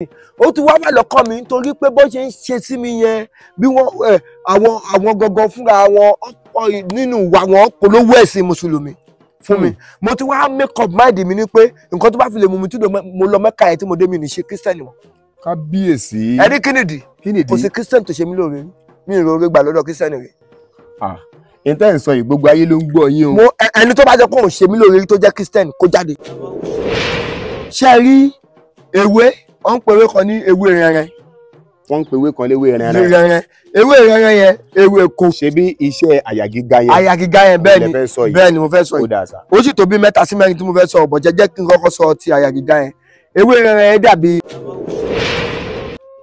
ó ti wá wà lọ́kàn mi nítorí pé bó ṣe ń ṣe sí mi yẹn bí wọ́n àwọn gangan fúnra wọn nínú ìwà wọn polówó ẹ̀sìn mùsùlùmí fún mi. Mo ti wá make up mind mi ní pé nǹkan tó bá fi lè mú mi tí mo lọ Mẹ́kà yẹn tí mo dé mi ní ṣe kírísítẹ́nì mọ́. Kábíyèsí. Ẹni kínìdí kò sí kírísítẹ́nì tó ṣe mí lóore mi ì ròore gbà lọ́dọ̀ kírísítẹ́nì rẹ̀. Ìtẹ́ ń sọ yìí gbogbo ayé ló ń gbọ́ yín o. Ẹni tó bá jẹ́ kó ń ṣe mí lóore tó jẹ́ kírísítẹ́nì kó jáde. Ṣé rí ewé wọ́n ń pe ewé kan ní ewé rẹ̀rẹ̀. Wọ́n ń pe ewé kan léwé rẹ̀rẹ̀. Ewé rẹ̀rẹ̀ yẹn ewé ko. Ṣé bí iṣẹ́ àyà gíga yẹn? Àyà gíga yẹn bẹ́ẹ̀ ni mo fẹ́ sọ yìí. Ó sì tó bí 3 sí 4 tí mo fẹ́ sọ ọ̀bọ̀ jẹ́ kí n kọ́kọ́ sọ ti àyà gíga yẹn. Ewé rẹ̀rẹ̀ yẹn dàbí.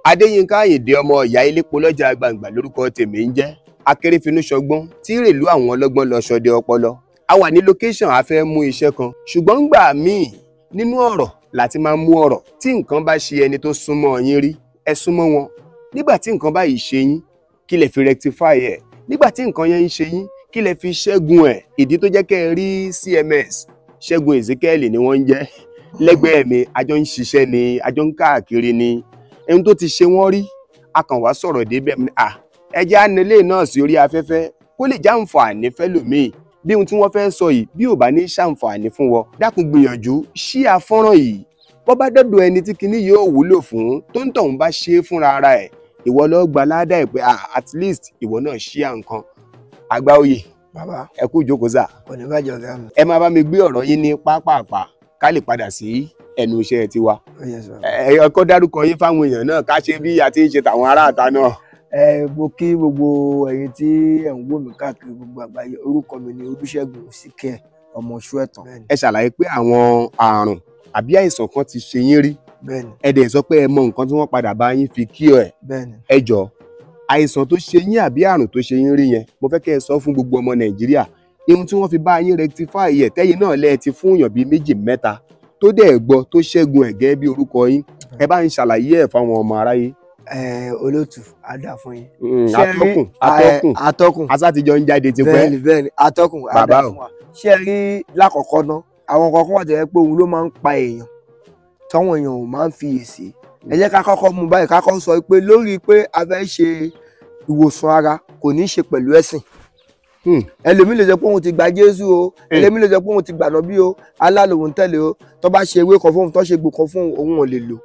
Adéyínká Àyìndé ọmọ ìyá elépo lọ́jà gbàǹgbà lórúkọ tèmi ń jẹ́. Akérèfínú ṣọgbọ́n tí ìrèlú àwọn ọlọ́gbọ́n lọ ṣọdẹ ọpọlọ. A wà ní location a fẹ́ mú iṣẹ́ kan ṣùgbọ́n gbà míì nínú ọ̀rọ̀ láti máa mú ọ̀rọ̀ tí nǹkan bá ṣe ẹni tó súnmọ́ yín rí ẹ súnmọ́ wọn. Nígbà tí nǹkan báyìí ṣe yín kí lẹ fi rectify ẹ̀. Nígbà tí nǹkan yẹn ń ṣe yín kí lẹ fi ṣẹ́gun ẹ̀. Ìdí tó jẹ́ kẹ́ ẹ rí CMS Ṣẹ́gun Ezekiel ni wọ́n ń jẹ́. Lẹ́gbẹ̀ẹ́ mi àjọ ń ṣiṣẹ́ ni àjọ ń káàkiri ni ẹni tó ti ṣe wọ́n rí a kàn wá sọ̀rọ̀ débẹ̀ ẹjẹ́ ànilé náà sí orí afẹ́fẹ́ kó lè jàǹfààní fẹ́lòmíì bí ohun tí wọ́n fẹ́ sọ yìí bí ò bá ní ṣàǹfààní fún wọn dákun gbìyànjú ṣí àfọ́nrán yìí bó bá dọ́dọ̀ ẹni tí kinní yóò wúlò fún tó ń tọ̀hún bá ṣe é fúnra ara ẹ̀ ìwọ lọ gba ládàá ẹ̀ pé at least ìwọ náà ṣí à nǹkan. Àgbáoyè bàbá ẹ kú ìjókòó sà. kò ní bàjẹ́ ọ̀gá mi. Ẹ máa bá mi gbé ọ̀rọ̀ yín ní pápápá ká lè padà sí ẹnu iṣẹ́ tiwa. Ẹ kọ́ dárúkọ yín fáwọn èèyàn náà ká ṣe bí a ti ń ṣe tàwọn aráàta náà. Mo kí gbogbo ẹ̀yin tí ẹ̀ ń wò mí káàkiri gbogbo àgbáyé orúkọ mi ni Olúṣẹ́gun Síkẹ́ ọmọ Ṣóẹ̀tàn. Ẹ ṣàlàyé pé àwọn àrùn àbí àìsàn kan ti ṣe yín rí. Bẹ́ẹ̀ni. Ẹ dẹ̀ sọ pé ẹ mọ nǹkan tí wọ́n padà bá yín fi kí ẹ̀. Bẹ́ẹ̀ni. Ẹ jọ̀ọ́ àìsàn tó ṣe yín àbí àrùn tó ṣe yín rí yẹn mo fẹ́ kẹ́ ẹ sọ fún gbogbo ọmọ Nàìjíríà ihun tí wọ́n fi bá yín rectify ẹ̀ tẹ́yìn náà lẹ́ẹ̀ ti fún èèyàn bíi 2 mẹ́ta tó dẹ̀ gbọ́ tó ṣẹ́gun ẹ̀ gẹ́gẹ́ bí orúkọ yín ẹ bá ń ṣàlàyé ẹ̀ fáwọn ọmọ aráyé. Olótù àdá fún yín. Atọ́kùn asátijọ́ ń jáde ti pẹ́. Bẹ́ẹ̀ni atọ́kùn àdá fún wa. Ṣé ẹ rí lákọ̀ọ́kọ́ náà àwọn kankan wà tẹ́lẹ̀ pé òun ló máa ń pa èèyàn táwọn èèyàn ò máa ń fiyèsí. Ẹ jẹ́ ká kọ́kọ́ mú báyìí ká kọ́ sọ pé lórí pé a fẹ́ ṣe ìwòsàn ara kò ní í ṣe pẹ̀lú ẹ̀sìn. Ẹlòmíì lè jẹ́ pé òun ti gba Jésù o ẹlòmíì lè jẹ́ pé òun ti gbà Ànábì o Allah lòun tẹ̀lé o tó bá ṣe ewé kan fún òun tó ṣe egbò kan fún òun ò lè lò.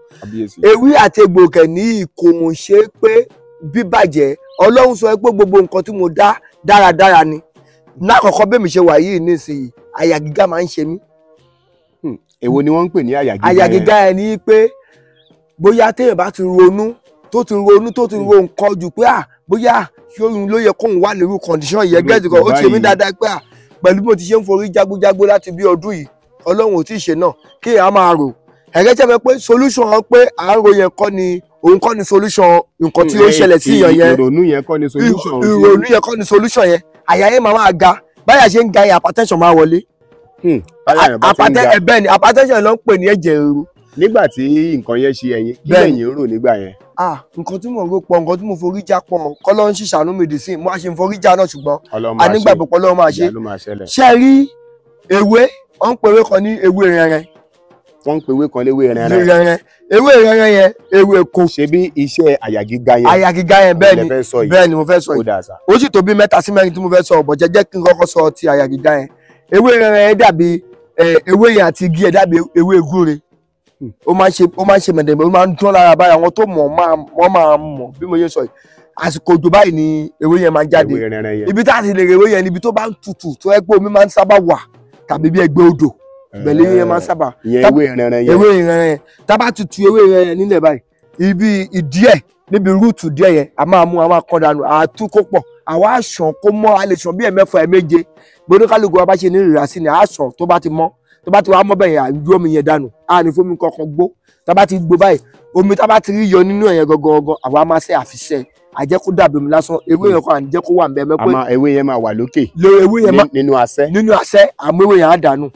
Ewé àti egbò kẹ̀ní kò ṣe pé bíbàjẹ́ Ọlọ́run sọ pé gbogbo nǹkan tí mo dá dáradára ni. Lákọ̀ọ́kọ́ bẹ́ẹ̀ mi ṣe wà yìí nísìnyí àyà gíga máa ń ṣe mí. Èwo ni wọ́n ń pè ní àyà gíga yẹn? Àyà gíga yẹn ni pé bóyá téèyàn bá ti ronú tó ti ro nǹkan jù pé bóyá ṣóyún ló yẹ kóun wà nírú condition yẹn gẹ́gẹ́ kan ó ti èmi dáadáa pé pẹ̀lú bó ti ṣe ń forí jágbójágbó láti bí ọdún yìí Ọlọ́run ò tí ì ṣe náà kí èèyàn máa rò ẹ̀rẹ́ jẹ́ pé solution pé àárò yẹn kọ́ ni òun kọ́ ni solution nǹkan tí ó ń ṣẹlẹ̀ sí yàn yẹn ìrònú yẹn kọ́ ni solution yẹn àyà yẹn máa ga báyà ṣe ń ga yẹn hypertension máa wọlé bẹ́ẹ̀ ni hypertension ló ń pè ní ẹ̀jẹ̀ ríru. Nígbà tí nǹkan yẹn ṣe ẹ̀yin kí lẹ̀yin rò nígbà yẹn? Nǹkan tí mò ń rò pọ̀ nǹkan tí mo forí já pọ̀ kọ́lọ́run sì ṣàánú mi dì sí mo á ṣe ń forí já náà ṣùgbọ́n a nígbàgbọ́ pé Ọlọ́run máa ṣe. Ṣé rí ewé wọ́n ń pe ewé kan ní ewé rẹ̀rẹ̀. Wọ́n ń pe ewé kan léwé rẹ̀rẹ̀. Ewé rẹ̀rẹ̀ yẹn ewé ko. Ṣé bí iṣẹ́ àyà gíga yẹn? Àyà gíga yẹn bẹ́ẹ̀ ni mo fẹ́ sọ yìí. Ó sì tó bí 3 sí 4 tí mo fẹ́ sọ ọ̀bọ̀ jẹ́ kí n kọ́kọ́ sọ ti àyà gíga yẹn. Ewé rẹ̀rẹ̀ yẹn dàbí ewé yẹn àti igi ẹ̀ dàbí ewé gúre. Ó máa ń ṣe mẹ̀dẹ̀mẹ̀ ó máa ń dún lára báyìí àwọn tó mọ̀ wọ́n máa mọ̀ bí mo yẹ sọ yìí àsìkò òjò báyìí ni ewé yẹn máa jáde ibi tá a ti lè rè ewé yẹn níbi tó bá ń tutù tó ẹ pé omi máa ń sábà wà tàbí bí ẹgbẹ́ odò ìbẹ̀lẹ̀ ewé yẹn máa ń sábà ewé ìrẹ̀rẹ̀ yẹn tá bá tutù ewé yẹn nílẹ̀ báyìí ibi ìdíẹ̀ níbi rúùtù díẹ̀ yẹn a máa mú a máa kọ́ dànù àtú kó pọ̀ àwa àṣàn kó mọ́ a lè ṣàn bí 6 méje gbọdọ̀ kálukú wa bá ṣe ní ìrìrà sí ni àṣàn tó bá ti mọ́ tó bá ti wá mọ́ bẹ́ẹ̀ yẹn àjú omi yẹn dànù a ní fómi kankan gbó tá bá ti gbó báyìí omi tá bá ti rí yọ nínú ẹ̀yẹn gangan àwa máa ṣe àfiṣẹ́ àjẹ́ kó dàbí omi lásán ewé yẹn kan àjẹ́ kó wà ń bẹ́ẹ̀ mẹ́ pé ewé yẹn máa wà lókè nínú àṣẹ àmọ́ ewé yẹn á dànù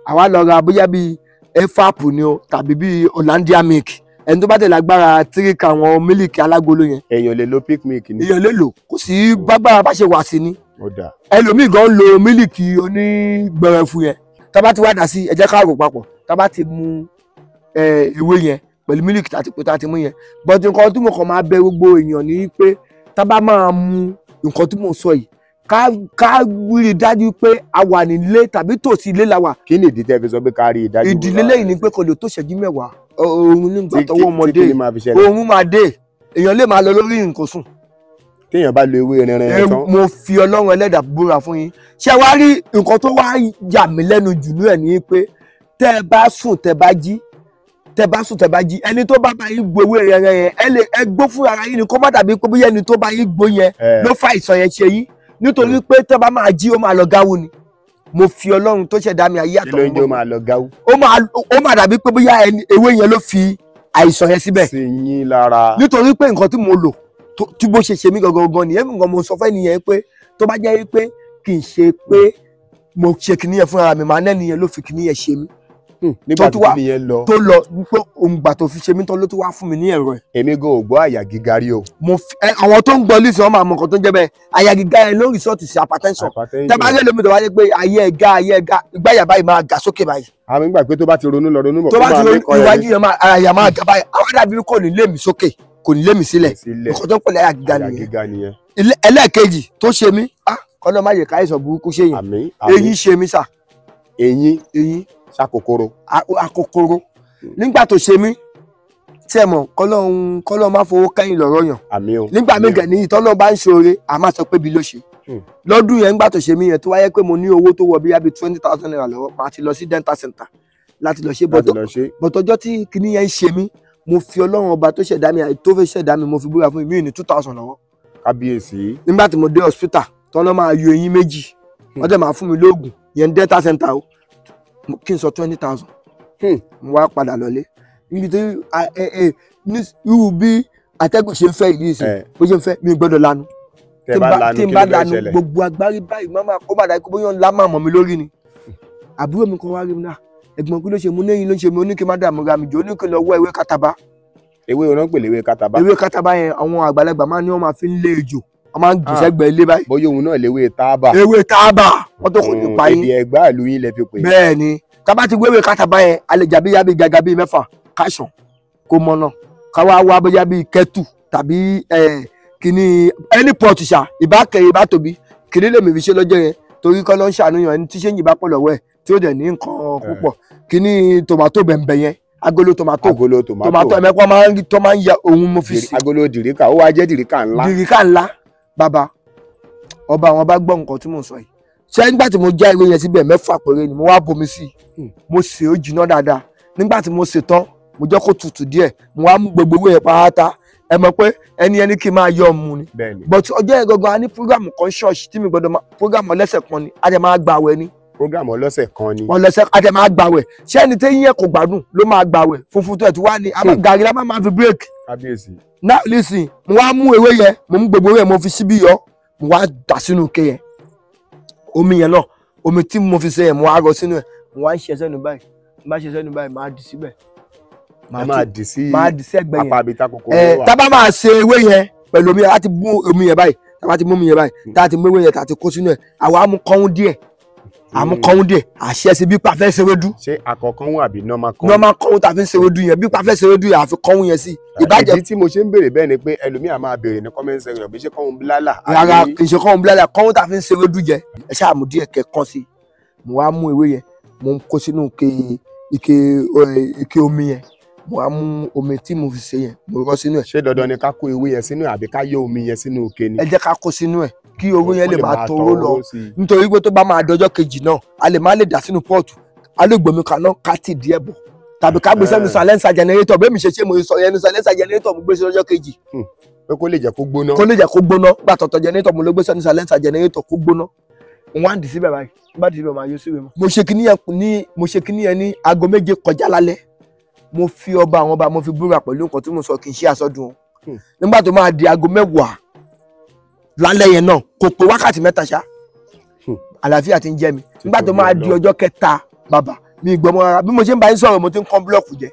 àwa lọ ra bóyá bíi efap ni o tàbí bíi Hollandia milk ẹni tó bá tẹ̀lé agbára tíríkà àwọn mílìkì alágolo yẹn. èèyàn lè lo pick milk ni. èèyàn lè lò kò sí bágbára bá ṣe wà sí ni. ẹlòmíì gan lo mílìkì onígbẹrẹfu yẹn tá bá ti wá dà sí ẹ jẹ́ ká rò papọ̀ tá bá ti mu ewé yẹn pẹ̀lú mílìkì àti pé tá ti mú yẹn but nǹkan tí mo kàn máa bẹ gbogbo èèyàn ní pé tá bá máa mu nǹkan tí mo sọ yìí ká rí i dájú pé a wà nílé tàbí tòsí ilé la wà. kí ni ìdí tẹ́ fi sọ pé ká rí i dájú. ìdílé lẹ́yìn ni pé kò lè tó ṣẹ́jú mẹ́wàá oorun nígbà tọwọ́ ọmọdé oorun máa dé èèyàn lè máa lọ lórí nǹkan sùn. téèyàn bá lo ewé rinrin tán. mo fi Ọlọ́run ẹlẹ́dàá búra fún yín ṣé wàá rí nǹkan tó wá yà mí lẹ́nu jù ní ẹ̀ ní pé tẹ́ ẹ bá sùn tẹ́ bá jí ẹni tó bá yín gbo ewé rinrin yẹn ẹ gbó fún ara yín ni kó má dàbí pé bóyá ẹni tó bá yín gbó yẹn ló fa ìsàn yẹn ṣe yín nítorí pé tẹ́ bá máa jí ó máa lọ gáwó ni mo fi Ọlọ́run tó ṣẹ̀dá mi ayé àtọ̀run. kí ló ń jẹ́ ó máa lọ gáwó. ó máa dàbí pé bóyá ewé yẹn ló fi àìsàn yẹn síbẹ̀. sí yín lára. nítorí pé nǹkan tí mo lò tí bó ṣe mí gangan nìyẹn nǹkan mo sọ fẹ́ nìyẹn pé tó bá jẹ́ pé kì í ṣe pé mo ṣe kìíní yẹn fúnra mi màá nẹ́ni yẹn ló fi kìíní yẹn ṣe mí. nígbà tí kìíní yẹn lọ. tó lọ pé òǹgbà tó fi ṣe mí tán ló tún wá fún mi ní ẹ̀rọ ẹ̀. èmi gan ò gbọ́ àyà gíga rí o. àwọn tó ń gbọ́ lísìn wọn máa mọ nǹkan tó ń jẹ́ bẹ́ẹ̀ àyà gíga yẹn ló ń rìsọ́ọ̀tì sí hypertension. tẹ́ bá rí lómi tó wáyé pé ayé ẹ̀gá ìgbáyà báyìí máa ga sókè báyìí. àmì gbà pé tó bá ti ronú lọ ronú bọ̀ tó bá ti ronú iwájú yẹn àyà máa ga báyìí àwọn dàbí kò ní lé mi sókè kò ní lé mi sílẹ̀ nǹkan tó ń pẹ̀lẹ́ àyà gíga nìyẹn. ẹlẹ́ẹ̀kejì tó ṣe mí kọ́nà má yẹ káyọ̀sọ̀ burúkú ṣe yẹn eyín ṣe mí sà. eyín ṣàkókòrò. àkókòrò nígbà tó ṣe mí tí ẹ mọ̀ kọ́lọ́hún má fowó kẹ́yìn lọ́rọ̀ yàn. àmín o. nígbà mí gẹ̀ ní ìtọ́nà bá ń ṣoore a máa sọ pé bí ló ṣe. lọ́dún yẹn nígbà tó ṣe mí yẹn tó wáyé pé mo ní owó tó wọ bí yábí 20,000 naira lọ́wọ́ máa ti lọ sí dental center láti lọ ṣe bọ́tọ́jọ́ tí kinní yẹn ń ṣe mí mo fi Ọlọ́run ọba tó ṣẹ̀dá mi tó fẹ́ ṣẹ̀dá mi mo fi búra fún mi ní 2,000 lọ́wọ́. kábíyèsí. nígbà tí mo dé hospital tọ́nà máa yọ eyín méjì wọ́n dẹ̀ máa fún mi lóògùn yẹn dental center o kí n sọ 20,000 mo wá padà lọlé níbi tí irú bí atẹ́gùn ṣe ń fẹ́ ìlú ìsìn bó ṣe ń fẹ́ mi gbọ́dọ̀ lanu tí n bá lanu gbogbo agbárí báyìí ó bá dàgbé bóyá ńlá máa mọ̀ mi lórí ni àbúrò mi kan wá rí mi náà ẹ̀gbọ́n kí ló ṣe mú lẹ́yìn ló ṣe mi ó ní kí n má dààmú ra mi jò ó ní kí n lọ wọ ewé kátàbá. ewé wọn pè léwé kátàbá. ewé kátàbá yẹn àwọn àgbàlagbà máa ní wọn máa fi ń lé ejò wọn máa ń gùn sẹ́gbẹ̀ẹ́ ilé báyìí. bóyá òun náà léwé tábà. ewé tábà wọn tó kò ní pa yín. èdè ẹgbàá ìlú yín lẹ fi pè. bẹ́ẹ̀ ni tábà ti wéwé kátàbá yẹn alẹ́ jàbí yábí gàgà bíi mẹ́fà káṣàn kó mọ náà káwá wá bóyá bíi kẹ́tù tàbí kìíní ẹni pọ̀tù ṣá ìbákẹ́ ìbá tóbi kìíní lèmi fi ṣe lọ́jọ́ yẹn torí kọ́ ló ń ṣàníyàn ẹni tí ṣé ń yìnbá pọ̀ lọ́wọ́ ẹ̀ tí ó dẹ̀ ní nǹkan púpọ̀ kìíní tòmátò bẹ̀m̀bẹ̀ yẹn agolo tòmátò ẹ̀mẹ́pọ̀ máa ń ya ohun mo fi sí. agolo dìríkà ó wá jẹ́ dìríkà ńlá. dìríkà ńlá bàbá ọba àwọn bá gbọ́ nǹkan tí mò ń sọ yìí ṣé nígbà tí mo já ìwé yẹn síbẹ̀ 6 péré ni mo wá bomi sí i mo sè ó jiná dáadáa nígbà tí mo sè tán mo jẹ́ kó tutù díẹ̀ mo wá mú gbogbo ewé yẹn pátá ẹ mọ̀ pé ẹni kí n máa yọ ọmú ni but ọjọ́ yẹn gangan a ní programu kan ṣọ́ọ̀ṣì tí mi gbọ́dọ̀ programu ọlẹ́sẹ̀ kan ni a jẹ́ máa gbàwẹ̀ ni. programu ọlọ́sẹ̀ kan ni. ọlọ́sẹ̀ a jẹ́ máa gbàwẹ̀ ṣé ẹni tẹ́yìn yẹn kò gbádùn ló máa gbàwẹ̀ funfun tó ẹ̀ tó wá ní gàrí la máa fi break. kábíyèsí. now listen mo wá mú ewé yẹn mo mú gbogbo ewé yẹn mo fi síbí yọ mo wá dà sínú ike yẹn omi yẹn náà omi tí mo fi ṣe yẹn mo wá rọ sínú ẹ̀ mo wá ń ṣe sẹ́nu báyìí mo bá ṣe sẹ́nu báyìí máa dì síbẹ̀ máa dì sí ẹgbẹ́ yẹn apá àbí takoko wà. tá bá máa ṣe ewé yẹn pẹ̀lú omi yẹn láti mú omi yẹn báyìí tá bá ti mú omi yẹn báyìí tá ti mú ewé yẹn tá ti kó sínú ẹ̀ àwa mú kọ́hún díẹ̀ àṣẹ sí bí pàfẹ́ ṣèwédú. ṣé àkọ́kọ́hún àbí normal kọ́hún. normal kọ́hún tá fi ń ṣèwédú yẹn bí pàfẹ́ ṣèwédú yẹn àfi kọ́hún yẹn sí. ìbàjẹ́ tí mo ṣe ń béèrè bẹ́ẹ̀ ni pé ẹlòmíà máa béèrè ní comment section bí ṣe kọ́hún bílálà. rárá kì í ṣe kọ́hún bílálà kọ́hún tá fi ń ṣèwédú jẹ ẹ ṣáà mú díẹ̀ kẹ́kọ́ sí mo wá mú ewé yẹn mo ń kó sínú ike omi yẹn mo wá mú omi tí mo fi ṣe yẹn mo rọ sínú ẹ̀. ṣé dandan ni ká kó ewé yẹn sínú ẹ̀ àbí ká yọ omi yẹn sínú òkè ni. ẹ jẹ́ ká kó sínú ẹ̀ kí owó yẹn lè máa toró lọ nítorí pé tó bá máa dọjọ́ kejì náà a lè má lè dà sínú pọ́ọ̀tù a lè gbòmí kaná ká tì díẹ̀ bọ̀ tàbí ká gbé sẹ́nu silencer generator bẹ́ẹ̀ mi ṣe mo sọ ẹnu silencer generator mo gbé sí lọ́jọ́ kejì. pé kó lè jẹ́ kó gbóná. kó lè jẹ́ kó gbóná gbà tọ̀tọ̀ generator mo ló gbé sẹ́nu silencer generator kó gbóná mo wá ń dì síbẹ̀ báyìí bá dì síbẹ̀ máa yọ síbẹ̀ mọ́. mo ṣe kíní yẹn ní aago 7 kọjá lálẹ́ mo fi ọba àwọn ọba mo fi búra pẹ̀lú nǹkan tí mo sọ kì í ṣe àsọdùn nígbà tó máa di aago 10 lálẹ́ yẹn náà kò pé wákàtí 3 ṣá àlàáfíà ti ń jẹ́ mi nígbà tó máa di ọjọ́ 3 bàbá mi gbọmọ rárá bí mo ṣe ń bá yín sọ̀rọ̀ mo ti ń kán búlọ̀kù jẹ.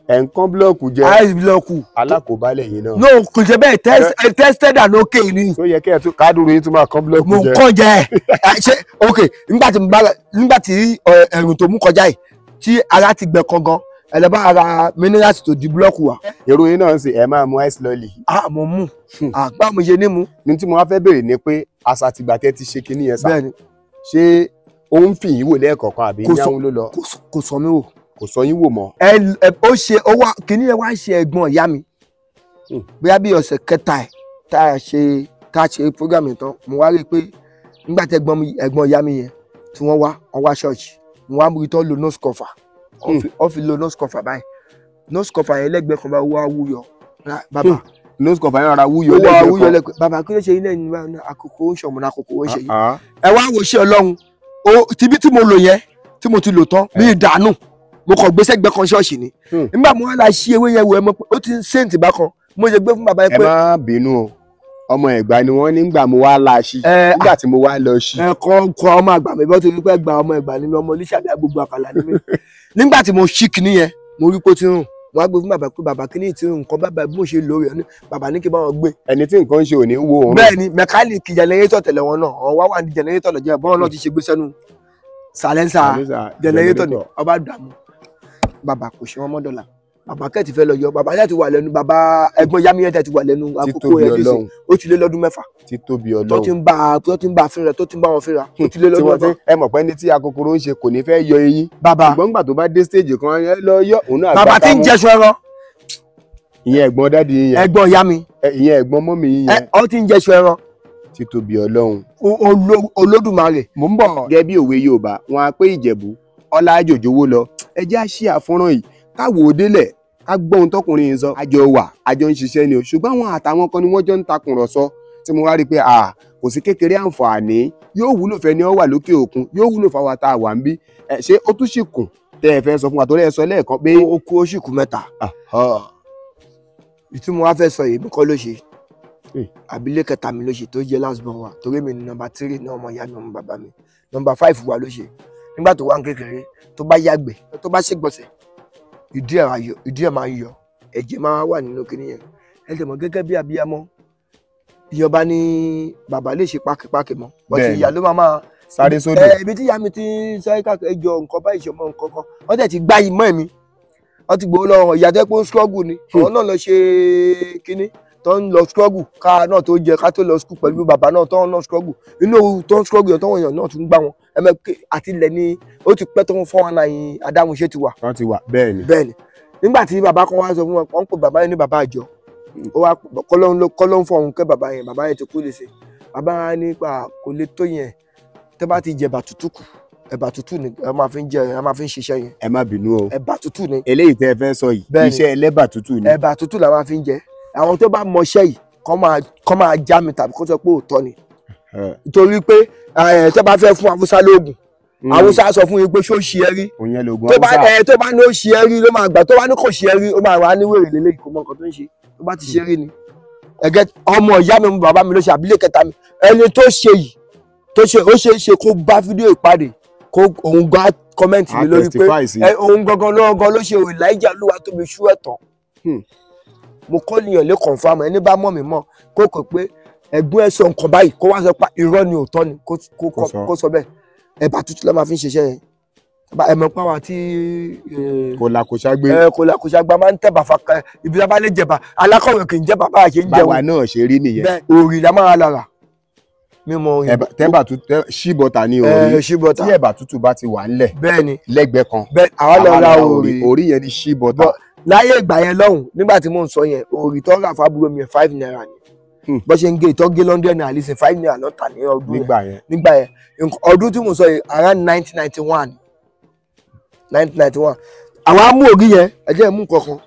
ẹ̀ ń kán búlọ̀kù jẹ. ice búlọ̀kù. alákòóbálẹ̀ yìí náà. no kò ṣe bẹ́ẹ̀ tested and okay ni. tó yẹ kí ẹ tún kádùrú yín tún máa kán búlọ̀kù jẹ. mo kàn jẹ ṣe ok nígbà tí ẹ̀rùn tó mú kọjá yìí tí ara ti gbẹ kangan ẹ lọ bá ara minerals tó di búlọ́ọ̀kù wa. èrò yín náà ń sè ẹ máa mu ice lolly. Mo mú àgbà mo ṣe ní mu. ní tí mo wá fẹ́ béèrè ni pé àṣà àtìgbà tẹ́ ti ṣe kinní yẹn sá. bẹ́ẹ̀ni. ṣé ó ń fi yín wò lẹ́ẹ̀kọ̀ọ̀kan àbí yáwó ló lọ. kò sọ mí wò. kò sọ yín wò mọ́. ó ṣe kinní yẹn wá ń ṣe ẹ̀gbọ́n ìyá mi. bóyá bí ọ̀sẹ̀ kẹta ẹ̀ tá a ṣe program yẹn tán mo wá rí i pé nígbà tí ẹ̀gbọ́n ìyá mi yẹn tí wọ́n wá ṣọ́ọ̀ṣì mo wá rí i tó lo nose cover ó fi lo nose cover báyìí nose cover yẹn lẹ́gbẹ̀ẹ́ kan bá wá wúyọ bàbá nose cover yẹn rárá wúyọ lẹ́gbẹ̀ẹ́ kan bàbá kí ló ṣe ilé ní àkókò ń ṣọ̀mù ní àkókò ń ṣe yìí ẹ wá wo iṣẹ́ Ọlọ́run tibí tí mo lò yẹn tí mo ti lò tán bí ìdànù mo kàn gbé sẹ́gbẹ́ kan ṣọ́ọ̀ṣì ni nígbà mo wá la ṣí ewé yẹn wò ẹ mọ̀ pé ó ti ń séǹtì bákan mo ṣe gbé fún bàbá yẹn pé. ẹ má bínú o ọmọ Ẹ̀gbá ni wọ́n nígbà mo wá la ṣí nígbà tí mo wá lọ ṣí. kọ́ ọmọ àgbà mi bọ́ torí pé gba ọmọ Ẹ̀gbá ni mi ọmọ Oníṣàbí agbègbè àkàlà ni mi nígbà tí mo ṣí kinní yẹn mo rí pé ó ti rùn wọ́n á gbé fún bàbá pé bàbá kinní ti rùn nǹkan bàbá bí mo ṣe lò rẹ̀ bàbá ní kí bá wọn gbé. ẹni tí nǹkan ń ṣe ò ní wo òun. bẹ́ẹ̀ ni mẹkáníìkì jẹnẹrétọ̀ tẹ̀lé wọn náà wọn wá wà ní jẹnẹrétọ̀ lọ́jọ́ bọ́ọ̀ náà ti ṣe gbé sẹ́nu sàlẹ́nsà jẹnẹrétọ̀ ni ọba dààmú bàbá kò ṣe wọn mọ́ dọ́là bàbá kẹ́ẹ̀tì fẹ́ lọ yọ bàbá yẹn ti wà lẹ́nu bàbá ẹ̀gbọ́n yámiyẹn ti wà lẹ́nu àkókò ẹ̀ dé sí ó ti lé lọ́dún 6. títóbi Ọlọ́run tó ti ń bá fínra tó ti ń bá wọn fínra ó ti lé lọ́dún 6. ẹ mọ̀ pé ní tí akokoro ń ṣe kò ní fẹ́ yọ eyín bàbá ṣùgbọ́n gbà tó bá dé stage kan ẹ lọ yọ òun náà. bàbá tí ń jẹṣu ẹran. ìyẹn ẹ̀gbọ́n dádì yẹn. ẹ̀gbọ́n ìyá mi. ìyẹn ẹ̀gbọ́n mọ́mì yẹn. ó ti ń jẹṣu ẹran. títóbi Ọlọ́run. Olódùmarè. mò ń bọ̀ gẹ́gẹ́ bí òwe Yorùbá wọn á pé Ìjẹ̀bú ọlá àjòjòwó lọ ẹ jẹ́ àṣì àfọ́nrán yìí káwò ó délẹ̀ ká gbọ́ ohun tọkùnrin yìí sọ àjọ ń ṣiṣẹ́ ni o ṣùgbọ́n àwọn àtàwọn kan ni wọ́n jọ ń takùrọ̀sọ tí mo wá rí i pé kò sí kékeré àǹfààní yóò wúlò fẹ́ ni ó wà lókè òkun yóò wúlò fáwọn tá a wà ń bí ṣé ó tún sì kùn tẹ́ ẹ fẹ́ sọ fún wa tó lẹ́ẹ̀ sọ lẹ́ẹ̀kan pé. ó kú ó sì kù 3. ìtí mo wá fẹ́ sọ yìí mi kọ́ ló ṣe àbílẹ̀ kẹta mi ló ṣe tó jẹ́ last born wa torí mi ní nọ́mbà 3 ní ọmọ ìyá mi ọmọ bàbá mi nọ́mbà 5 wa ló ṣe nígbà tó wà ń kékeré tó bá yàgbẹ́ tó bá ṣègbọ̀nsẹ̀ ìdí ẹ̀ máa ń yọ ẹ̀jẹ̀ máa wà nínú kinní yẹn ẹ lè mọ̀ gẹ́gẹ́ bí abiyamọ ìyọba ní bàbá lè ṣe pákípákí mọ́ bọ́tí ìyá ló máa sáré sódò ibi tí ìyá mi ti ń sáré káàkiri ẹjọ́ nǹkan báyìí ṣe mọ́ nǹkan kan wọ́n tẹ̀ ti gbá ìmọ̀ mi wọ́n ti gbowó lọ́wọ́ ìyá tẹ́ pé ń struggle ni àwọn náà lọ ṣe kinní tó ń lọ struggle ká náà tó jẹ ká tó lọ school pẹ̀lú bàbá náà tó ń lọ struggle inú tó ń struggle yẹn tó wọ̀n yàn náà tún gbá wọn àti ilẹ̀ ni ó ti pẹ́ tó ń fọ́ wọn náà yín adáhunṣe ti wà. wọ́n ti wà bẹ́ẹ̀ ni. bẹ́ẹ̀ ni nígbà tí bàbá kan wá sọ fún wọn wọ́n ń pè bàbá yẹn ní bàbá àjọ ó wá kọ́lọ́ ń fọ òun kẹ́ bàbá yẹn ti kú lè ṣe bàbá yẹn nípa kò lè tó yẹn tẹ́ bá ti jẹ ẹ̀bà tútù kù ẹ̀bà tútù ni ẹ máa fi ń ṣiṣẹ́ yẹn. ẹ má bínú o ẹ̀bà tútù ni. eléyìí tẹ́ ẹ fẹ́ sọ yìí iṣẹ́ ẹlẹ́bà tútù ni. ẹ̀bà tútù la máa fi ń jẹ àwọn tó bá mọṣẹ́ yìí kọ́ máa já mi tàbí kó sọ pé òótọ́ ni nítorí pé tẹ́ bá fẹ́ fún Haúsá lóògùn Haúsá sọ fún yín pé ṣó ṣe é rí tó bá ní ó ṣe é rí ló máa gbà tó bá ní kò ṣe é rí ó máa wà ní wèrè lélẹ́yìí kò mọ nǹkan tó ń ṣe tó bá ti ṣe é rí ni ẹ̀gẹ́ ọmọ ìyá mi bàbá mi ló ṣe àbílẹ̀ kẹta mi ẹni tó ṣe yìí tó ṣe ó ṣe é ṣe kó bá fídíò ìpàdé kó òun gbá kọ́mẹ́ǹtì mi lórí pé òun gangan ló ṣe Elijah Olúwatóbi ṣú ẹ̀tàn mo kọ́ nìyàn lé confam ẹni bá mọ̀ mí mọ̀ kó kò pé ẹ̀gbọ́n ẹ̀ sọ nǹkan báyìí kó wá sọ pé irọ́ ni òótọ́ ni kó sọ bẹ́ẹ̀ ẹ̀bà tútù la máa fi ń ṣiṣẹ́ yẹn ẹ̀mọ̀ pa wá tí kòlàkòṣàgbà máa ń tẹ̀bà fàkà ibi tá a bá lè jẹ̀bà alákọ̀wé kì í jẹ́ bàbá àṣẹ ń jẹun báwa náà ṣe rí nìyẹn bẹ́ẹ̀ òrì la máa lára mímọ òyìnbó tẹ́bà tútù ṣíbọ̀tà ni òrì tí ẹ̀bà tútù bá ti wà ńlẹ̀ bẹ́ẹ̀ni lẹ́gbẹ̀ẹ́ kan àwọn lọ ra òrì yẹn ni ṣíbọ̀tà. láyé ìgbà yẹn lọ́hùn nígbà tí mò ń sọ yẹn òrì tó rà fábúrò mi 5 naira ni bó ṣe ń gé ìtọ́ gé lọ́ndẹ̀ náà lè ṣe 5 naira lọ́tà ní ọdún nígbà yẹn ọdún tí mo sọ yìí around 1991 àwọn amú ògì yẹn ẹ jẹ́ mú kankan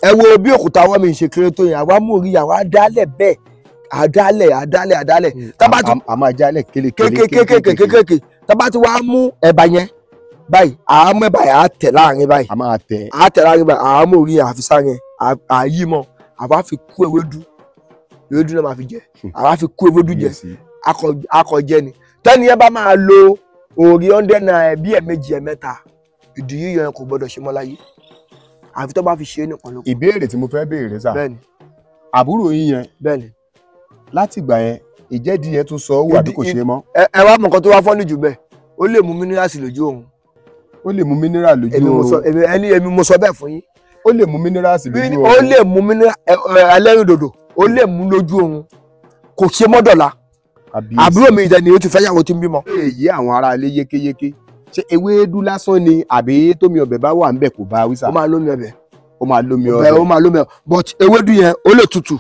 ẹ wo bí òkúta ọwọ́ mi ṣe kéré tó yẹn àwọn amú ògì yẹn àwọn adálẹ̀ bẹ́ẹ̀ àdálẹ̀ a máa jálẹ̀ kéékèèké tábà tí wàá mú ẹ̀bà yẹn báyìí àámú ẹ̀bà yẹn á tẹ̀ láàrin báyìí a máa tẹ̀ láàrin báyìí àámú ògì yẹn àfisà yẹn àyí mọ́ àbá fi kú ewédú náà máa fi jẹ àbá fi kú ewédú jẹ akọjẹ ni tẹ́ni yẹn bá máa lo òrì 100 naira bí ẹ̀ẹ̀mejì ẹ̀ẹ̀mẹ́ta ìdí yíyọ yẹn kò gbọdọ̀ ṣe mọ́ láyé àfi tó bá fi ṣe é nìkan lóko. ìbéèrè tí mo fẹ́ béèrè sá bẹ́ẹ̀ni àbúrò yín yẹn bẹ́ẹ̀ni láti ìgbà yẹn ìjẹ́dí yẹn tún sọ owó àbí kò ṣe é mọ́. ẹ wá mọ̀ nǹkan tó wá fọ́nì jù bẹ́ẹ̀ ó lè mú minerals lójú òun. ó lè mú mineral lójú oorun. èmi mo sọ bẹ́ẹ̀ fún yín. ó lè mú minerals lójú oorun. ó lè mú mineral ẹlẹ́rìndòdò ó lè mú lójú oorun kò ṣe mọ́dọ̀la. àbúrò mi ìdẹ́ni ó ti fẹ́ yàwó tí ń bímọ. èyí àwọn ará ilé yékéyéké ṣé ewédú lásán ni àbí tómi ọbẹ̀ bá wà ńbẹ̀ kò bá wí sà. ó máa lómi ọbẹ̀. ó máa lómi ọbẹ̀. ó máa lómi ọbẹ̀ but ewédú yẹn ó lè tutù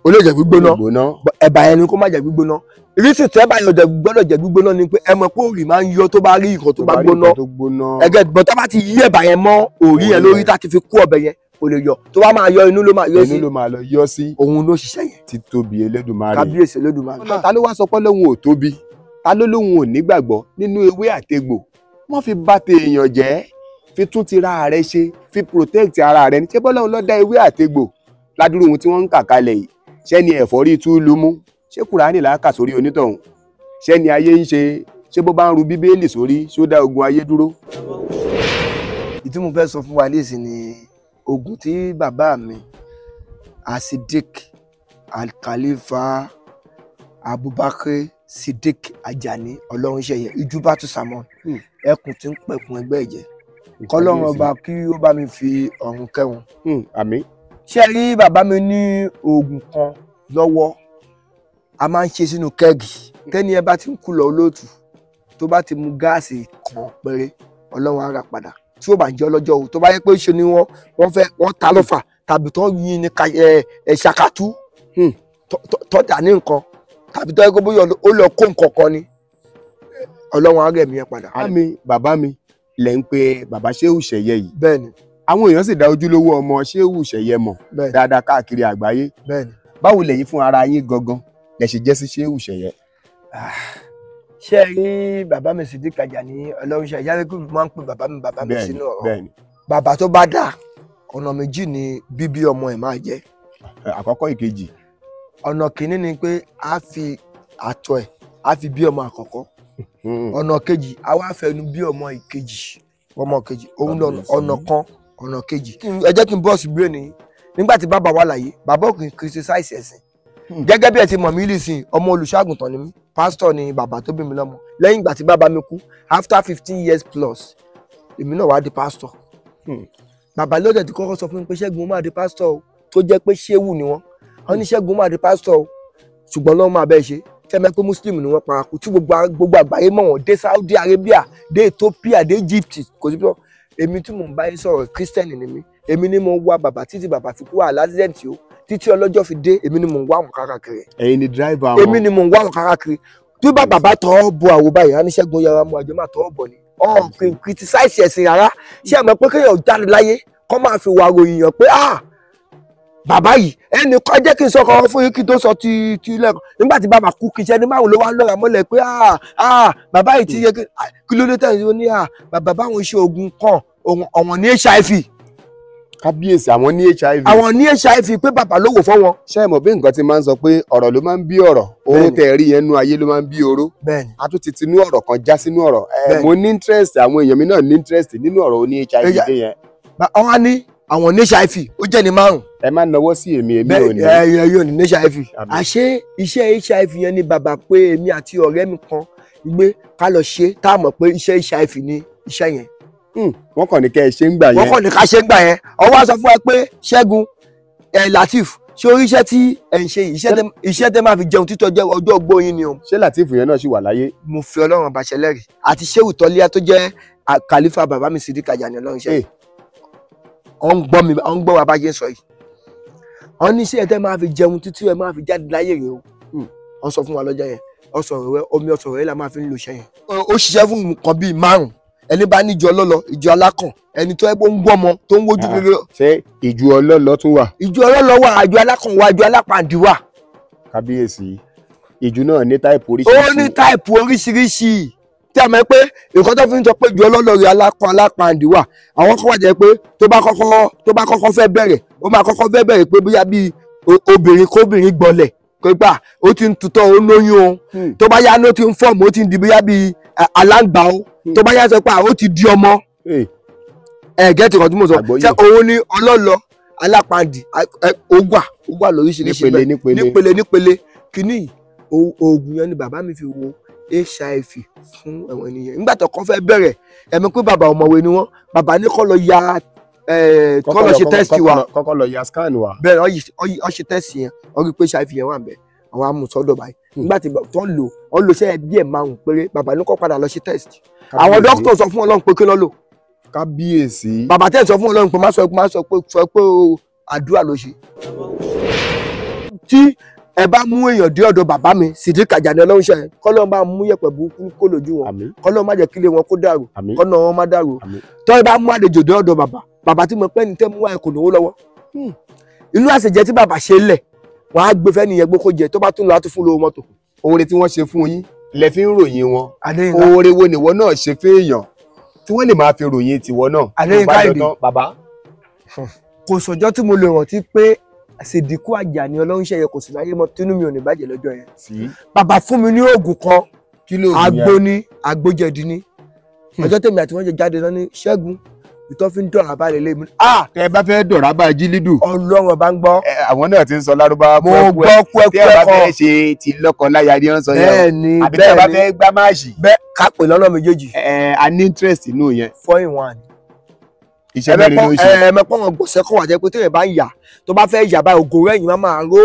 ó lè jẹ́ gbígbóná ẹ̀bà yẹn ni kó má jẹ́ gbígbóná. ìrísí tẹ́ bá yọjẹ gbọ́dọ̀ jẹ́ gbígbóná ni pé ẹ mọ̀ pé òrì máa ń yọ tó bá rí nǹkan tó bá gbóná. ẹgẹ bọ tá bá ti yí ẹ̀bà yẹn mọ́ òrì yẹn lórí tá ti fi kú ọbẹ̀ yẹn kò lè yọ tó bá máa yọ inú ló máa yọ sí. inú ló máa lọ yọ sí. òun ló ṣiṣẹ́ yẹn. ti tóbi Elédùmarè. kábíyèsí Elédùmarè. ta ló wá sọ pé lóhun ò tóbi ta ló lóhun ò nígbàgbọ́ nínú ewé àtegbò wọ́n fi bá te èèyàn jẹ́ fi tún ti ra rẹ ṣe fi protect ara rẹ ní ṣé bọ́lá òun ló dá ewé àtegbò ládùúrú ohun tí wọ́n ń kà kalẹ̀ yìí ṣé ni ẹ̀fọ́rí túlù mú ṣé Kùránì làákà sórí onítọ̀hún ṣé ni ayé ń ṣe ṣé bó bá ń ru Bíbélì sórí ṣó dá ogun ayé dúró. ìtí mo fẹ́ sọ fún wa léèsì ni ogun tí bàbá mi Asidik Al-Khalifa Abubakar Sidik Ajani Ọlọ́runṣẹ́yẹ Ijubatu Samon ẹkùn tí ń pẹ̀kun ẹgbẹ́ ẹ̀jẹ̀ kọ́lọ́run ọba kí ó bá mi fi ọ̀run kẹ́wọn. àmín. ṣé rí bàbá mi ní oògùn kan lọ́wọ́ a máa ń ṣe sínú kẹ́ẹ̀gì tẹ́ni ẹ bá ti ń kú lọ olóòtú tó bá ti mu gáàsì kan péré Ọlọ́run á rà padà tí ó bá ń jẹ́ ọlọ́jọ́ o tó bá yẹ pé ṣe ni wọ́n ta lọ́fà tàbí tó yin ní ṣàkàtú tó dà ní nǹkan tàbí tó yẹ kó bóyá ó lọ kó nǹkan kan ni Ọlọ́run á rẹ̀ mí ẹ padà. bàbá mi lẹ́ ń pe bàbá Ṣéhù Ṣẹ̀yẹ yìí. bẹ́ẹ̀ni. àwọn èèyàn sì dá ojúlówó ọmọ Ṣéhù Ṣẹ̀yẹ mọ̀ dáadáa káàkiri àgbáyé. bẹ́ẹ̀ni. báwo lẹ̀yin fún ara yín gangan lẹ ṣe jẹ́ sí Ṣéhù Ṣẹ̀yẹ. ṣé ẹ rí bàbá mi Sidik Ajani Ọlọ́runṣẹ́yẹ yára kí máa ń pè bàbá mi sínú ọ̀rọ̀ bàbá tó bá dà ọ̀nà méjì ni bíbí ọmọ ẹ̀ máa jẹ́. àkọ́kọ́ ìkejì. ọ̀nà kìíní ni pé a fi àtọ̀ ẹ̀ a fi bí ọmọ àkọ́kọ́ ọ̀nà kejì a wá fẹnu bí ọmọ ìkejì òun ọ̀nà kan ọ̀nà kejì. ẹ jẹ́ kí n bọ́ọ̀sì bírè nìyí nígbà tí bàbá wà láyé bàbá òkè criticize ẹ̀sìn gẹ́gẹ́ bí ẹ ti mọ̀ mí lìsìn ọmọ olùṣọ́àgùntàn ni mí pásítọ̀ ni bàbá tó bí mi lọ́mọ lẹ́yìn ìgbà tí bàbá mi kú after 15 years plus èmi náà wá di pásítọ̀. bàbá lọ́dẹ̀ tí kọ́kọ́ sọ fún mi pé Ṣẹ́gun máa di pásítọ̀ o tó jẹ́ pé ṣéwù ni wọ́n ní Ṣẹ́gun máa di pásítọ̀ o ṣùgbọ́n lọ́wọ́ máa bẹ́ẹ̀ ṣe tẹ́mẹ́ pé muslim ni wọ́n paraku tí gbogbo àgbáyé mọ̀ wọ́n dé Saudi Arabia dé Ethiopia dé Egypt kò sí pé èmi tí mò ń bá yín sọ̀rọ̀ Christian ni mí èmi ni mo wá bàbá títí bàbá fi kú wà lásìdẹ̀ntì o títí ọlọ́jọ́ fi dé èmi ni mò ń wá àwọn káàkiri. ẹ̀yin ni driver wọn. èmi ni mò ń wá àwọn káàkiri tí bàbá bá tọ́ bọ àwò báyìí á ní Ṣẹ́gun yàrá mu àjọ máa tọ́ bọ̀ ni ọ̀hún criticize ẹ̀sìn rárá ṣé ẹ mọ̀ pé kéèyàn jáde láyé kọ́ máa fi wà ròyìn yàn pé bàbá yìí ẹnì kan jẹ́ kí n sọ kan fún yín kí n tó sọ ti lẹ́kọ̀ọ́ nígbà tí bàbá kú kí iṣẹ́ ní márùn ló wá lọ́ra mọ́lẹ̀ pé bàbá yìí ti yẹ kí ló dé tẹ̀sí ó ní bàbá báwọn ṣe oògùn kan ọ̀wọ̀n ní HIV. kábíyèsí àwọn ní HIV. àwọn ní HIV pé bàbá ló wò fọ́ wọn. ṣé ẹ mọ̀ bí nǹkan ti máa ń sọ pé ọ̀rọ̀ ló máa ń bí ọ̀rọ̀ oró tẹ̀ rí yẹn nú ayé ló máa ń bí oró. bẹ́ẹ̀ni. a tún ti tinú ọ̀rọ̀ kan já sínú ọ̀rọ̀ mo ní interest àwọn èèyàn mi náà ní interest nínú ọ̀rọ̀ oní HIV yẹn. àwọn ní àwọn ní HIV ó jẹ́ ní márùn. ẹ má nawọ́ sí èmi ò ní. ẹ yóò ní HIV. àṣé iṣẹ́ HIV yẹn ni bàbá pé èmi àti ọ̀rẹ́ mi kan gbé ká lọ ṣe tá a mọ̀ pé iṣẹ́ HIV ni iṣẹ́ yẹn. wọ́n kàn ní kẹ́ ẹ ṣe ń gbà yẹn. wọ́n kàn ní ká ṣe ń gbà yẹn ọwọ́ sọ fún wa pé Ṣẹ́gun Latif ṣé orí iṣẹ́ tí ẹ̀ ń ṣe yìí iṣẹ́ tẹ́ máa fi jẹun títọ́ jẹ́ ọjọ́ ogbó yín ni o. ṣé Latif yẹn náà ṣì wà láyé. mo fi Ọlọ́run ọba ṣẹlẹ́rìí àti Ṣéhù Tọ́líyá tó jẹ́ Khalifa bàbá mi Sidik Ajani Ọlọ́runṣẹ́yẹ ọ̀n gbọ́ wa bá yẹn sọ yìí ọ̀n ní iṣẹ́ tẹ́ máa fi jẹun títí ẹ máa fi jáde láyé rẹ o ọ̀n sọ fún wa lọ́jọ́ yẹn omi ọ̀sán rẹ la máa fi ń lo iṣẹ́ yẹn. ó ṣiṣẹ́ fún nǹkan bíi márùn ẹni bá ní ìjọ ọlọ́lọ ìjọ alákàn ẹni tó ẹ bó ń gbọ́ ọmọ tó ń wojú rere. ṣé ìjọ ọlọ́lọ tún wà. ìjọ ọlọ́lọ wà àjọ alákàn wà àjọ alápàdé wà. kábíyèsí ìjọ náà ní táìpù oríṣiríṣi. ó ní táìpù oríṣiríṣi tí a mọ̀ pé nǹkan tó fi ń sọ pé ìjọ ọlọ́lọ rẹ alápàdé wà àwọn kan wà jẹ́ pé tó bá kọ́kọ́ fẹ́ bẹ̀rẹ̀ ó máa kọ́kọ́ fẹ́ bẹ̀rẹ̀ pé bóyá bíi obìnrin kóbìnrin gbọ́lẹ̀ pé gbà ó ti ń tutọ́ ó lóyún o tó bá yá ní ó ti ń fọ́ọ̀mù ó ti ń di bóyá bíi aláǹgbá o tó bá yá sọ pé ó ti di ọmọ gẹ́tì kan tí mo sọ ṣé òun ni ọlọ́lọ alápàdé ó wà lóríṣiríṣi nípele kìíní oògùn yẹn ni bàbá mi fi wo HIV fún àwọn ènìyàn nígbà tó kọ́ fẹ́ bẹ̀rẹ̀ ẹ̀mí pé bàbá ọ̀mọ̀wé ni wọ́n bàbá ní kọ́ lọ ya kọ́ lọ ṣe test wa kọ́kọ́ lọ ya scan wa. bẹ́ẹ̀ ọ ṣe test yẹn ọ rí pé HIV yẹn wà bẹ́ẹ̀ àwọn amúsọ́dọ̀ báyìí nígbà tí tó ń lò ọ lò ṣẹ́ díẹ̀ márùn-ún péré bàbá ní kọ́ padà lọ ṣe test àwọn dókítà sọ fún Ọlọ́run pé kí ló lò. kábíyèsí. bàbá tẹ̀ sọ fún Ọlọ́run pé má sọ pé àdúrà ló ṣe. tí ẹ bá mú èèyàn dé ọ̀dọ̀ bàbá mi Sidik Ajani Ọlọ́runṣẹ́ kọ́lọ́run bá mú yẹ̀pẹ̀ burúkú kó lójú wọn kọ́lọ́run má jẹ́ kílé wọn kó dàrú kọ́nà wọn má dàrú tọ́ ẹ bá mú àlejò dé ọ̀dọ̀ bàbá tí mo pẹ́ ní tẹ́ mú wáyé kò lówó lọ́wọ́ inú àṣejẹ tí bàbá ṣe lẹ̀ wọ́n á gbé fẹ́ nìyẹn gbé kó jẹ tó bá tún lọ á tún fún lówó mọ́tò. oore tí wọ́n ṣe fún yín lẹ fi ń ròyìn wọn oore wo nìwọ náà ṣe fẹ́ẹ̀yàn tí wọ́n lè máa fi ròyìn tiwọ náà. Adéyínká Ìdè bàbá. kò sọjọ́ tí mo lè rántí pé Sidik Ajani Ọlọ́runṣẹ́ yẹ kò sì láyé mọ́ tínú mi ò ní bàjẹ́ lọ́jọ́ yẹn. bàbá fún mi ní oògùn kan àgbo ní àgbójẹ̀dí ní ọjọ́ tèmi àti wọ́n jẹ jáde náà ní Ṣẹ́gun ìtọ́ fi ń dọ̀rọ̀ abá lélẹ́ mi. tẹ bá fẹ́ dọ̀rọ̀ abá Jílídù. Ọlọ́run bá ń gbọ́. àwọn náà ti ń sọ lárúbáwá mo gbọ́ kúẹ́kúẹ́ kan. tí ẹ bá fẹ́ ṣe ti lọ́kọ-láya ni wọ́n sọ yẹn. bẹ́ẹ̀ni àbí tí ẹ bá fẹ́ gbá máàṣì. bẹ́ẹ̀ ká pè lọ́nà méjèèjì. a ní interest inú yẹn. 4-in-1. iṣẹ́ mẹ́rin ló ń ṣe. ẹ̀mẹ́pọ̀ wọn gbọ̀nsẹ̀ kan wà jẹ́ pé téèyàn bá ń yà tó bá fẹ́ yà báyìí ògò rẹ̀ yìí máa ró.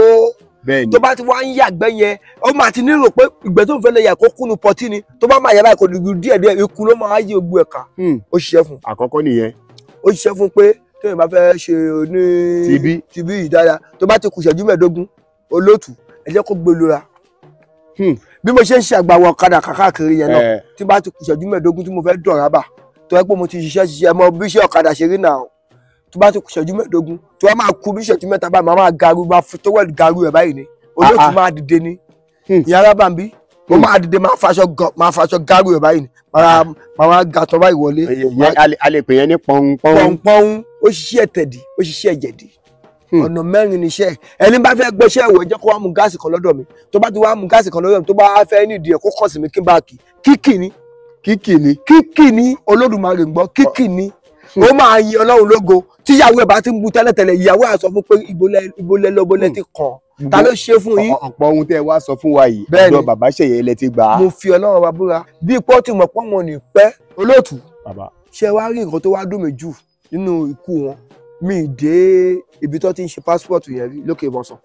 bẹ́ẹ̀ni. tó bá ti wá ń yàgbẹ́ yẹn ó máa ti nírò pé ìgbẹ́ tó ń fẹ́ lè yà kó kúnnu pọtí ni tó bá máa yà báyìí kò ní díẹ̀díẹ̀ ikú ló máa yí ogbó ẹ̀ka. ó ṣiṣẹ́ fún. àkọ́kọ́ nìyẹn. ó ṣiṣẹ́ fún pé téèyàn bá fẹ́ ṣe ní tibí ìdára tó bá ti kù ìṣẹ́jú mẹ́ẹ̀ẹ́dógún olóòtú ẹ jẹ́ kó gbé lura. bí mo ṣe ń ṣe àgbàwọ̀ ọ̀kadà káàkiri yẹn náà tí bá ti kù ìṣẹ́jú mẹ́ẹ̀ẹ́dógún tí mo fẹ́ dọ̀rọ̀ bà tó yẹ pé mo ti ṣiṣẹ́ mọ bí iṣẹ́ ọ̀kadà ṣe rí náà tó bá ti kù ìṣẹ́jú mẹ́ẹ̀ẹ́dógún tó wá máa kú bí ìṣẹ́jú mẹ́ta báyìí máa garu bá tó wẹ̀ garu ẹ̀ báyìí ni olóòtú máa dìde ní ìyára bàbí mo máa dìde máa faṣọ garu ẹ̀ báyìí ni máa ga tán báyìí wọlé. a lè pè yẹn ní pọ̀npọ̀n. pọ̀npọ̀n ó ṣiṣẹ́ tẹ̀dí ó ṣiṣẹ́ jẹ̀dí ọ̀nà mẹ́rin níṣẹ́ ẹni bá fẹ́ gbéṣẹ́ ìwọ̀ jẹ́ kó wá mú gáàsì kan lọ́dọ̀ mi tó bá ti wá mú gáàsì kan lọ́dọ̀ mi tó bá fẹ́ nídìí ẹ̀ kó kàn sí mi kí n bá kíkì ní Olódùmarè ń gbọ́ kíkì ní ó máa yin Ọlọ́run lógo tíyàwó ẹ̀ bá ti ń bu tẹ́lẹ̀tẹ́lẹ̀ ìyàwó ẹ̀ sọ fún pé ìbolẹ̀ ti kàn ta ló ṣe fún yín. ọ̀pọ̀ ohun tẹ́ ẹ wá sọ fún wa yìí ọ̀dọ̀ bàbá Ṣèyẹ lẹ ti gbà á. mo fi Ọlọ́run wa búra bí ipò tí mo pọ́n wọn ní pẹ́ olóòtú ṣe wá rí nǹkan tó wá dùn mí jù nínú ikú wọn mi dé ibi tó ti ń ṣe passport yẹn rí lókè Ìbọ̀sàn.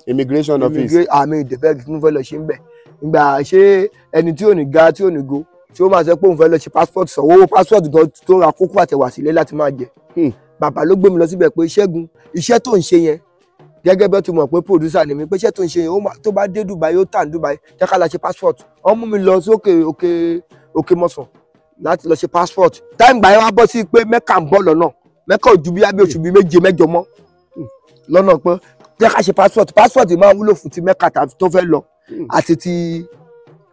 immigration office. àmì ìdẹ̀bẹ̀ kí n fẹ́ lọ ṣe ń bẹ̀ ìgbà ṣé ẹni tí ò ní ga tí ò ní go tí ó máa sọ pé òun fẹ́ lọ ṣe passport sanwó passport gan tó ra kókó àtẹ̀wà sílé láti máa jẹ. bàbá ló gbé mi lọ síbẹ̀ pé Ṣẹ́gun iṣẹ́ tó ń ṣe yẹn gẹ́gẹ́ bí ó ti mọ̀ pé producer ni mi pé iṣẹ́ tó ń ṣe yẹn tó bá dé Dubai yóò tà ní Dubai jẹ́ ká lọ ṣe passport wọ́n mú mi lọ sí òkè mọ̀sán láti lọ ṣe passport táìmù gbà yẹn wá bọ́ sí pé Mẹ́kà ń bọ̀ lọ́nà Mẹ́kà ò ju bí oṣù bíi 7-8 mọ́ lọ́nà pé jẹ́ ká ṣe passport máa wúlò fún ti Mẹ́kà tó fẹ́ lọ àti ti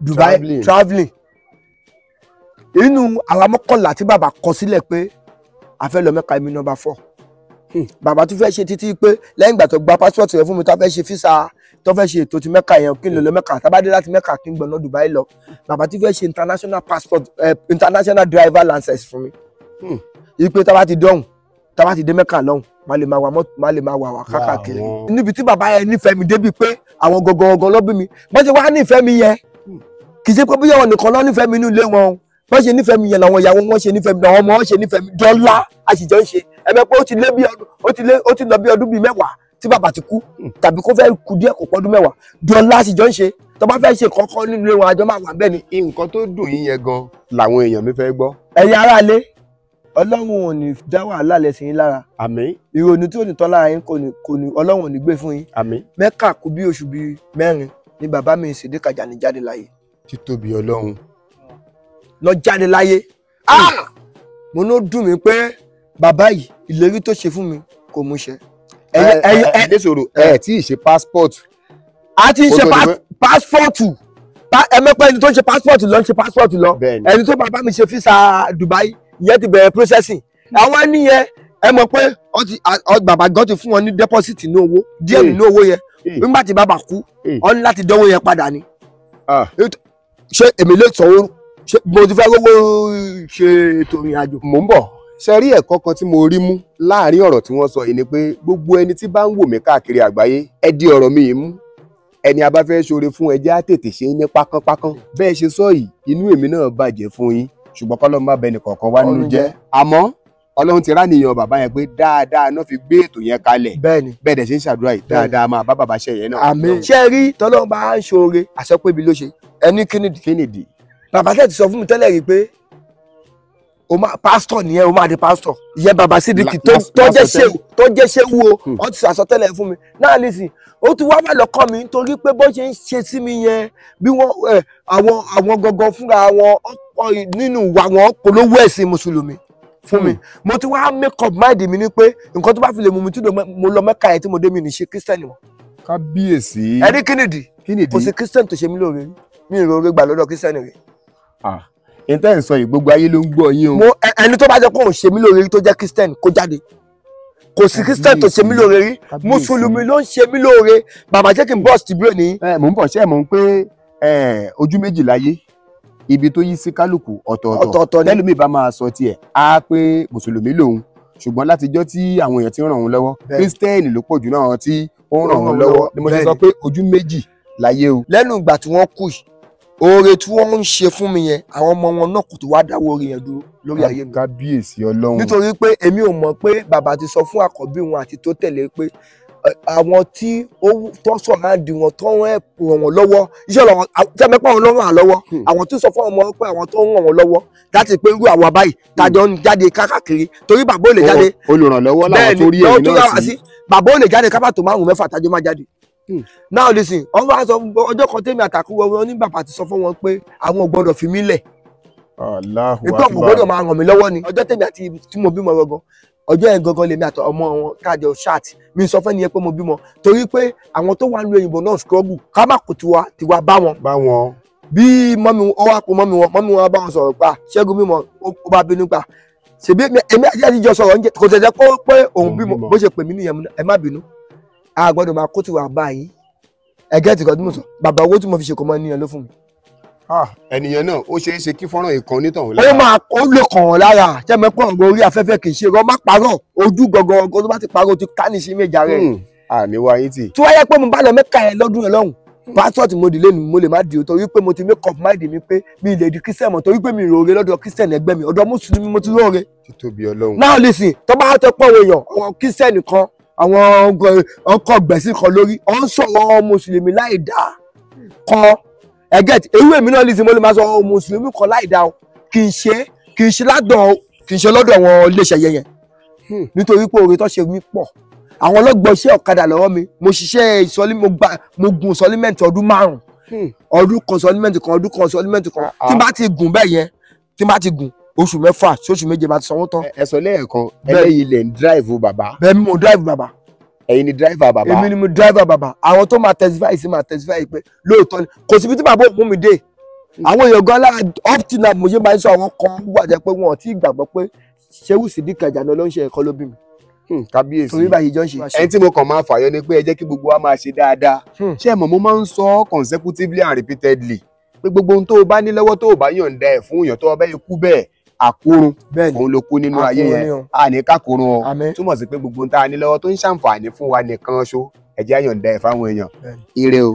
Dubai travelling inú àwọn mọ́kànlá tí bàbá kọ sílẹ̀ pé a fẹ́ lọ Mẹ́kà èmi number 4 bàbá tún fẹ́ ṣe títí pé lẹ́yìn ìgbà tó gba passport rẹ̀ fún mi tó fẹ́ ṣe fisa tó fẹ́ ṣe ètò ti Mẹ́kà yẹn kí n lè lọ Mẹ́kà tá bá dé láti Mẹ́kà kí n gbọ̀nà Dubai lọ bàbá tún fẹ́ ṣe international passport international driver license fún mi ipe tá bá ti dọ̀hùn tá bá ti dé Mẹ́kà lọ́hùn má lè máa wà káàkiri níbi tí bàbá yẹn nífẹ̀ẹ́ mi débi pé àwọn gangan ló bí mi bọ́n ṣe wá nífẹ̀ẹ́ mi yẹn kì í ṣe pé bí àwọn nìkan ló nífẹ̀ẹ́ mi nínú ilé wọn wọ́n ṣe nífẹ̀ẹ́ mi yẹn làwọn ìyàwó wọn ṣe nífẹ̀ẹ́ mi làwọn ọmọ wọn ṣe nífẹ̀ẹ́ mi dọ́là àṣìjọ́ ń ṣe ẹ̀mẹ́ pé ó ti lọ bí ọdún bíi 10 tí bàbá ti kú tàbí kó fẹ́ kú díẹ̀ kó pọ́dún 10 dọ́là àṣìjọ́ ń ṣe tó bá fẹ́ ṣe kọ́kọ́ nínú ilé wọn àjọ máa wà bẹ́ẹ̀ ni. nǹkan tó dùn yín yẹn gan làwọn èèyàn mi fẹ́ gbọ́. ẹ̀yin aráalé Ọlọ́run ò ní dá wàhálà lẹ́sìn yín lára. àmín. ìrònú tí ò ní tán lára yín kò ní Ọlọ́run ò ní gbé fún yín. àmín. Mẹ́kà kú bí oṣù bíi 4 ni bàbá mi Sidik Ajani jáde láyé. títóbi Ọlọ́run. lọ jáde láyé. mo ní ó dùn mí pé bàbá yìí ìlérí tó ṣe fún mi kò mú ṣẹ. ẹ tí ì ṣe passport. a ti ń ṣe passport ẹ̀mẹ́pẹ́ ẹni tó ń ṣe passport lọ ń ṣe passport lọ ẹni tó bàbá mi ṣe fisa Dubai ìyẹn ti bẹ̀rẹ̀ processing àwọn ènìyàn ẹ mọ̀ pé bàbá gan ti fún wọn ní deposit ní owó díẹ̀ nínú owó yẹn nígbà tí bàbá kú ọ ní láti dánwó yẹn padà ni. ṣé èmi lè sanwó mo ti fẹ́ rówó ṣe ètò ìrìn àjò. mò ń bọ̀ ṣe rí ẹ̀kọ́ kan tí mo rí mú láàrin ọ̀rọ̀ tí wọ́n sọ yìí ni pé gbogbo ẹni tí bá ń wò mí káàkiri àgbáyé ẹ di ọ̀rọ̀ mi yìí mú ẹni a bá fẹ́ ṣoore fún ẹjẹ́ á tètè ṣe é ní pákánpákán bẹ́ẹ̀ ṣe sọ yìí inú èmi náà bàjẹ́ fún yín ṣùgbọ́n kọ́lọ́ má bẹ nìkọ̀ọ̀kan wá nínú jẹ́ àmọ́ Ọlọ́run ti ránìyàn bàbá yẹn pé dáadáa náà fi gbé ètò yẹn kalẹ̀ bẹ́ẹ̀ni bẹ́ẹ̀ dẹ̀ ṣe ń ṣàdúrà yìí dáadáa máa bá bàbá ṣe yẹn náà. àmín. ṣé ẹ rí tọ́lọ́run bá ń ṣoore àṣọpébi ló ṣe ẹni kínìdì bàbá tẹ̀ ti sọ fún mi tẹ́lẹ̀ rí pé pásítọ̀ nìyẹn o máa di pásítọ̀ ìyẹn bàbá Sídíkì tó jẹ́ ṣéwú o wọ́n ti sàsọtẹ́lẹ̀ fún mi náà nísìn ó ti wá wà lọ́kàn mi nítorí pé bó ṣe ń ṣe sí mi yẹn bí wọ́n àwọn gangan fúnra wọn nínú ìwà wọn polówó ẹ̀sìn mùsùlùmí fún mi mo ti wá make up mind mi ni pé nǹkan tó bá fi lè mú mi tí mo lọ Mẹ́kà yẹn tí mo dé mi ní ṣe kírísítẹ́nì wọn. kábíyèsí. ẹni kínìdì kò sí kírísítẹ́nì tó ṣe mí lóore mi ìròore gbà lọ́dọ̀ kírísítẹ́nì rẹ̀. ìtẹ́ ń sọ yìí gbogbo ayé ló ń gbọ́ yín o. ẹni tó bá jẹ́ pé òun ṣe mí lóore rí tó jẹ́ kírísítẹ́nì kó jáde kò sí kírísítẹ́nì tó ṣe mí lóore rí mùsùlùmí ló ń ṣe mí lóore bàbá jẹ́ kí n bọ́ọ̀sì tìbúrò ní. mò ń bọ̀ ṣẹ́ mọ̀ pé ojú méjì láyé ibi tó yí sí kálukú ọ̀tọ̀ọ̀tọ̀ tẹ́lómi bá máa sọ tiẹ̀ á pé mùsùlùmí lòun ṣùgbọ́n látijọ́ tí àwọn èèyàn ti ń ràn wọ́n lọ́wọ́ kírísítẹ́nì ló pọ̀ jù náà tí ó ń ràn wọ́n lọ́wọ́ ni mo ṣe sọ pé ojú méjì láyé o. lẹ́nu ìgbà tí wọ́n kú yìí oore tí wọ́n ń ṣe fún mi yẹn àwọn ọmọ wọn náà kò tó wá dáwọ́ oore yẹn dúró lórí ayé mi. kábíyèsí Ọlọ́run. nítorí pé èmi ò mọ̀ pé bàbá ti sọ fún àkọ́bí wọn àti tó tẹ̀lé pé àwọn tí ó tó sọ̀rọ̀ àdì wọn tó ń ràn wọ́n lọ́wọ́ iṣẹ́ ọ̀la wọn jẹ́mẹ́pọ̀ wọn lọ́rùn àlọ́wọ́ àwọn tó sọ fún ọmọ pé àwọn tó ń ràn wọ́n lọ́wọ́ láti pé irú àwa báyìí tájọ ń jáde káàkiri torí bàbá ò lè jáde olùrànlọ́wọ́ làwọn tó rí èyí náà sí bàbá ò lè jáde kábàtò 5-6 tájọ máa jáde. now listen wọ́n wá sọ ọjọ́ kan tèmi àtàkùn wọn ní bàbá ti sọ fún wọn pé àwọn ò gbọ́dọ̀ fi mí lẹ̀ ìpè ọ̀pọ̀ gbọ́dọ̀ máa ràn mí lọ́wọ́ ni ọjọ́ tèmi àti tí mo bímọ gangan ọjọ́ yẹn gangan lèmi àtọ ọmọ wọn káàjọ chat mi sọ fẹ́ nìyẹn pé mo bímọ torí pé àwọn tó wà ní òyìnbó náà struggle ká má kò tiwa bá wọn. bí mọ́mi ó wá pọ̀ mọ́mi wọn bá wọn sọ̀rọ̀ pa Ṣẹ́gun bímọ ó bá bínú pa ṣèbí èmi àti àtijọ́ sọ̀rọ̀ kò tẹ̀sẹ̀ pé òun bímọ bó ṣe pè mí nìyẹn ẹ má bínú a gbọ́dọ̀ máa kó tiwa bá yín ẹgẹ́ tìkọ́ tí mo sọ bàbá owó tí mo fi ṣe kọ́ mọ́ níyẹn ló fún mi. ẹnìyàn náà ó ṣeé ṣe kí fọ́nrán ìkan onítọ̀hún lára. ó lè kàn wọ́n lára jẹ́mẹ́pọ̀ ọ̀gọ́ orí afẹ́fẹ́ kì í ṣe rọ má parọ́ ojú gangan ọgọ́ tó bá ti parọ́ ti ká ní sí méjà rẹ̀. àmì wa yín tì. tí wọ́n yẹ pé mo bá lọ Mẹ́kà yẹn lọ́dún yẹn lọ́hùn pásítọ̀tì mo dì lẹ́nu mo lè má di o torí pé mo ti make up mind mi pé mi lè di Christian mọ́ torí pé mi ròore lọ́dọ̀ Christian ẹgbẹ́ mi ọ̀dọ̀ mùsùlùmí mo ti ròore. títóbi Ọlọ́run. now listen tó bá tẹ pọ̀ èèyàn àwọn Christian kan àwọn ọkọ̀ gbẹ̀sìn kan lórí ọ̀ ń sọ̀rọ̀ mùsùlùmí láì dáa kan ẹgẹt ewu èmi náà lìsìn mo lè máa sọ mùsùlùmí kan láì dá o kì í ṣe lọ́dọ̀ àwọn iléeṣẹ́ yẹn nítorí pé oore tó ṣe mí pọ̀ àwọn ọlọ́gbọ́n iṣẹ́ ọ̀kadà lọ́wọ́ mi mo ṣiṣẹ́ mo gun sọlímẹ́ǹtì ọdún 5 ọdún kan sọlímẹ́ǹtì kan ọdún kan sọlímẹ́ǹtì kan tí n bá ti gùn bẹ́ẹ̀ yẹn tí n bá ti gùn oṣù 6 sí oṣù 7 máa ti sanwó tán. ẹ sọ lẹ́ẹ̀kan ẹlẹ́yìn lẹ̀ ń drive bàbá. bẹ́ẹ̀ ni mo drive bàbá. ẹ̀yin ni driver bàbá. èmi ni mo driver bàbá àwọn tó máa testify sí máa testify pé lóòótọ́ ni kò síbi tí bàbá òun mú mi dé àwọn èèyàn gan lára up till now mo ṣe máa ń sọ àwọn kan wà jẹ́ pé wọn ò tí ì gbàgbọ́ pé Ṣéwù Sídíkì Àjàní ló ń ṣe ẹ̀kọ́ ló bí mi. kábíyèsí torí báyìí jọ ń ṣe. ẹni tí mo kàn máa fàyọ ni pé ẹ jẹ́ kí gbogbo wa máa ṣe dáadáa ṣé ẹ mọ̀ mo máa ń sọ consecutively and repeatedly pé gbogbo ohun tó o bá ní lọ́wọ́ tó o bá yọ̀ǹda ẹ̀ fún èèyàn tó o bá yẹ kú bẹ́ẹ̀ àkórun òun ló kú nínú ayé yẹn a ní kákórun ọ túmọ̀ sí pé gbogbo ohun tá a ní lọ́wọ́ tó ń ṣàǹfààní fún wa nìkan ṣó ẹ jẹ́ àyọ̀ǹda ẹ̀ fáwọn èèyàn ire o.